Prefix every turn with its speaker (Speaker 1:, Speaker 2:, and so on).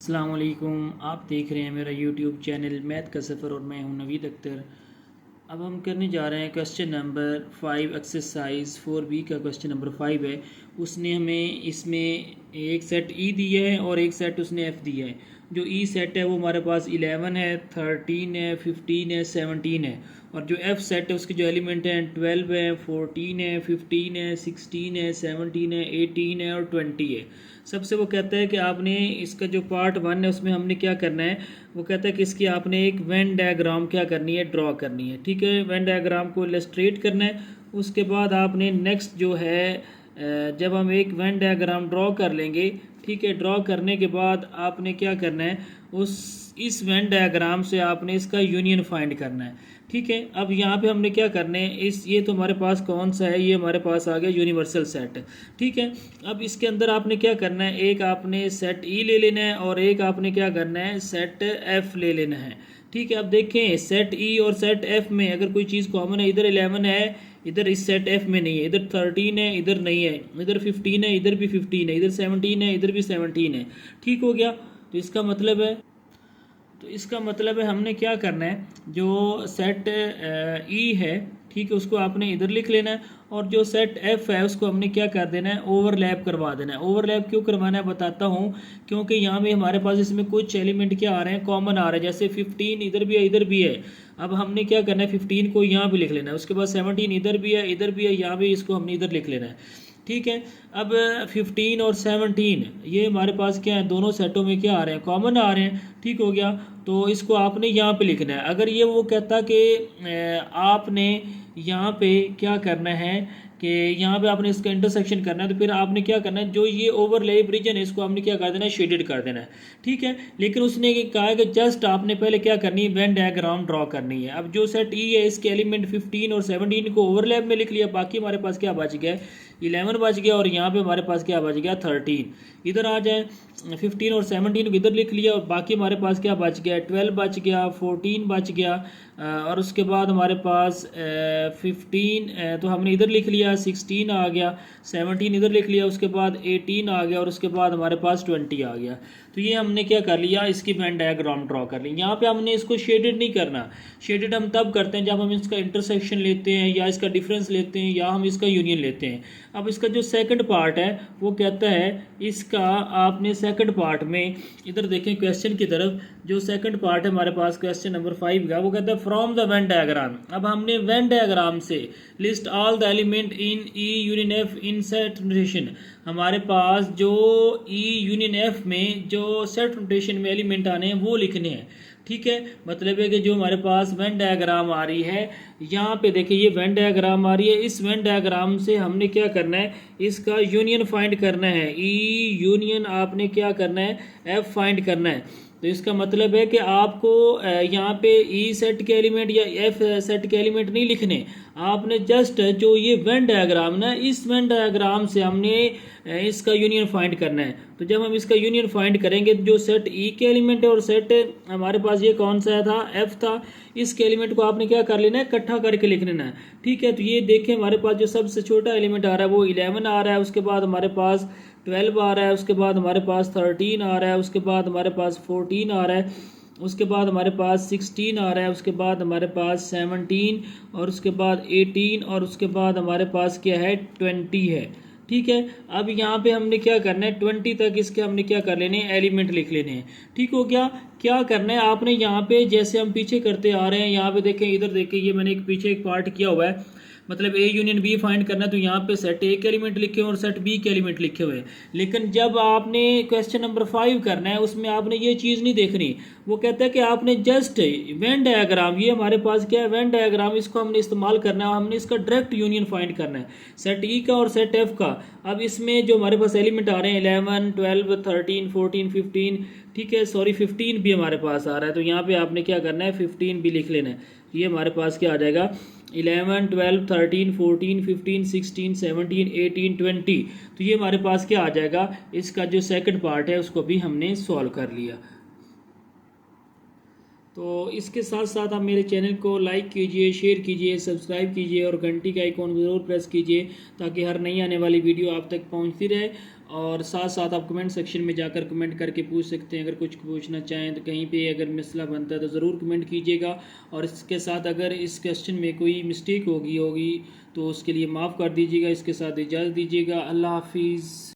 Speaker 1: अस्सलाम वालेकुम। आप देख रहे हैं मेरा यूट्यूब चैनल मैथ का सफ़र और मैं हूं नवीद अख्तर। अब हम करने जा रहे हैं क्वेश्चन नंबर 5, एक्सरसाइज 4B का क्वेश्चन नंबर 5 है। उसने हमें इसमें एक सेट ई दिया है और एक सेट उसने एफ़ दिया है। जो ई सेट है वो हमारे पास 11 है, 13 है, 15 है, 17 है। और जो एफ़ सेट है उसके जो एलिमेंट हैं 12 है, 14 है, 15 है, 16 है, 17 है, 18 है और 20 है। सबसे वो कहता है कि आपने इसका जो पार्ट 1 है उसमें हमने क्या करना है। वो कहता है कि इसकी आपने एक वेन डायग्राम क्या करनी है, ड्रॉ करनी है। ठीक है, वेन डायग्राम को इलस्ट्रेट करना है। उसके बाद आपने नेक्स्ट जो है जब हम एक वेन डायग्राम ड्रॉ कर लेंगे, ठीक है, ड्रॉ करने के बाद आपने क्या करना है, इस वेन डायग्राम से आपने इसका यूनियन फाइंड करना है। ठीक है, अब यहाँ पे हमने क्या करना है, ये तो हमारे पास कौन सा है, ये हमारे पास आ गया यूनिवर्सल सेट। ठीक है, अब इसके अंदर आपने क्या करना है, एक आपने सेट ई ले लेना है और एक आपने क्या करना है, सेट एफ ले लेना है। ठीक है, अब देखें सेट ई और सेट एफ में अगर कोई चीज़ कॉमन है, इधर 11 है, इधर इस सेट एफ में नहीं है, इधर 13 है, इधर नहीं है, इधर 15 है, इधर भी 15 है, इधर 17 है, इधर भी 17 है। ठीक हो गया। तो इसका मतलब है हमने क्या करना है, जो सेट ई है, ठीक है, उसको आपने इधर लिख लेना है और जो सेट एफ है उसको हमने क्या कर देना है, ओवरलैप करवा देना है। ओवरलैप क्यों करवाना है बताता हूँ, क्योंकि यहाँ पे हमारे पास इसमें कुछ एलिमेंट क्या आ रहे हैं, कॉमन आ रहे हैं। जैसे 15 इधर भी है, इधर भी है। अब हमने क्या करना है, 15 को यहाँ पे लिख लेना है। उसके बाद 17 इधर भी है, इधर भी है, यहाँ पे इसको हमने इधर लिख लेना है। ठीक है, अब 15 और 17 ये हमारे पास क्या है, दोनों सेटों में क्या आ रहे हैं, कॉमन आ रहे हैं। ठीक हो गया, तो इसको आपने यहाँ पे लिखना है। अगर ये वो कहता कि आपने यहाँ पे क्या करना है कि यहाँ पे आपने इसका इंटरसेक्शन करना है, तो फिर आपने क्या करना है, जो ये ओवरलैप रीजन है इसको आपने क्या कर देना है, शेडेड कर देना है। ठीक है, लेकिन उसने कहा है कि जस्ट आपने पहले क्या करनी है, वेन डायग्राम ड्रॉ करनी है। अब जो सेट ई है इसके एलिमेंट 15 और 17 को ओवरलैप में लिख लिया, बाकी हमारे पास क्या बच गया, 11 बच गया और यहाँ पे हमारे पास क्या बच गया, 13। इधर आ जाए, 15 और 17 को इधर लिख लिया और बाकी हमारे पास क्या बच गया, 12 बच गया, 14 बच गया और उसके बाद हमारे पास 15 तो हमने इधर लिख लिया, 16 आ गया, 17 इधर लिख लिया, उसके बाद 18 आ गया और उसके बाद हमारे पास 20 आ गया। तो ये हमने क्या कर लिया, इसकी वेन डायग्राम ड्रॉ कर ली। यहाँ पे हमने इसको शेडेड नहीं करना। शेडेड हम तब करते हैं जब हम इसका इंटरसेक्शन लेते हैं या इसका डिफरेंस लेते हैं या हम इसका यूनियन लेते हैं। अब इसका जो सेकंड पार्ट है वो कहता है, इसका आपने सेकंड पार्ट में इधर देखें क्वेश्चन की तरफ, जो सेकंड पार्ट है हमारे पास क्वेश्चन नंबर 5 का, वो कहता है फ्रॉम द वेन डायग्राम। अब हमने वेन डायग्राम से list all the element in E union F in set notation. हमारे पास जो ई यूनियन एफ में जो सेट नोटेशन में एलिमेंट आने हैं वो लिखने हैं। ठीक है, मतलब है कि जो हमारे पास वेन डायग्राम आ रही है, यहाँ पे देखिए ये वेन डायग्राम आ रही है, इस वेन डायग्राम से हमने क्या करना है, इसका यूनियन फाइंड करना है। ई यूनियन आपने क्या करना है, एफ फाइंड करना है। तो इसका मतलब है कि आपको यहाँ पे ई सेट के एलिमेंट या एफ सेट के एलिमेंट नहीं लिखने, आपने जस्ट जो ये वेन डायग्राम ना, इस वेन डायग्राम से हमने इसका यूनियन फाइंड करना है। तो जब हम इसका यूनियन फाइंड करेंगे, जो सेट ई के एलिमेंट है और सेट हमारे पास ये कौन सा था, एफ था, इसके एलिमेंट को आपने क्या कर लेना है, इकट्ठा करके लिख लेना है। ठीक है, तो ये देखें हमारे पास जो सबसे छोटा एलिमेंट आ रहा है वो 11 आ रहा है, उसके बाद हमारे पास 12 आ रहा है, उसके बाद हमारे पास 13 आ रहा है, उसके बाद हमारे पास 14 आ रहा है, उसके बाद हमारे पास 16 आ रहा है, उसके बाद हमारे पास 17 और उसके बाद 18 और उसके बाद हमारे पास क्या है, 20 है। ठीक है, अब यहाँ पे हमने क्या करना है, 20 तक इसके हमने क्या कर लेने हैं, एलिमेंट लिख लेने हैं। ठीक हो गया। क्या करना है आपने यहाँ पे, जैसे हम पीछे करते आ रहे हैं, यहाँ पे देखें, इधर देखें, ये मैंने एक पीछे एक पार्ट किया हुआ है, मतलब ए यूनियन बी फाइंड करना है, तो यहाँ पे सेट ए के एलिमेंट लिखे हुए और सेट बी के एलिमेंट लिखे हुए हैं। लेकिन जब आपने क्वेश्चन नंबर 5 करना है, उसमें आपने ये चीज़ नहीं देखनी। वो कहता है कि आपने जस्ट वेन डायग्राम, ये हमारे पास क्या है, वेन डायग्राम, इसको हमने इस्तेमाल करना है, हमने इसका डायरेक्ट यूनियन फाइंड करना है, सेट ई का और सेट एफ का। अब इसमें जो हमारे पास एलिमेंट आ रहे हैं 11, 12, 13, 14, 15, ठीक है, सॉरी 15 भी हमारे पास आ रहा है, तो यहाँ पे आपने क्या करना है, 15 भी लिख लेना है। ये हमारे पास क्या आ जाएगा, 11, 12, 13, 14, 15, 16, 17, 18, 20। तो ये हमारे पास क्या आ जाएगा, इसका जो सेकंड पार्ट है उसको भी हमने सॉल्व कर लिया। तो इसके साथ साथ आप मेरे चैनल को लाइक कीजिए, शेयर कीजिए, सब्सक्राइब कीजिए और घंटी का आइकॉन ज़रूर प्रेस कीजिए ताकि हर नई आने वाली वीडियो आप तक पहुंचती रहे। और साथ साथ आप कमेंट सेक्शन में जाकर कमेंट करके पूछ सकते हैं, अगर कुछ पूछना चाहें तो कहीं पे अगर मसला बनता है तो ज़रूर कमेंट कीजिएगा। और इसके साथ अगर इस क्वेश्चन में कोई मिस्टेक होगी तो उसके लिए माफ़ कर दीजिएगा। इसके साथ इजाज़त दीजिएगा। अल्लाह हाफिज़।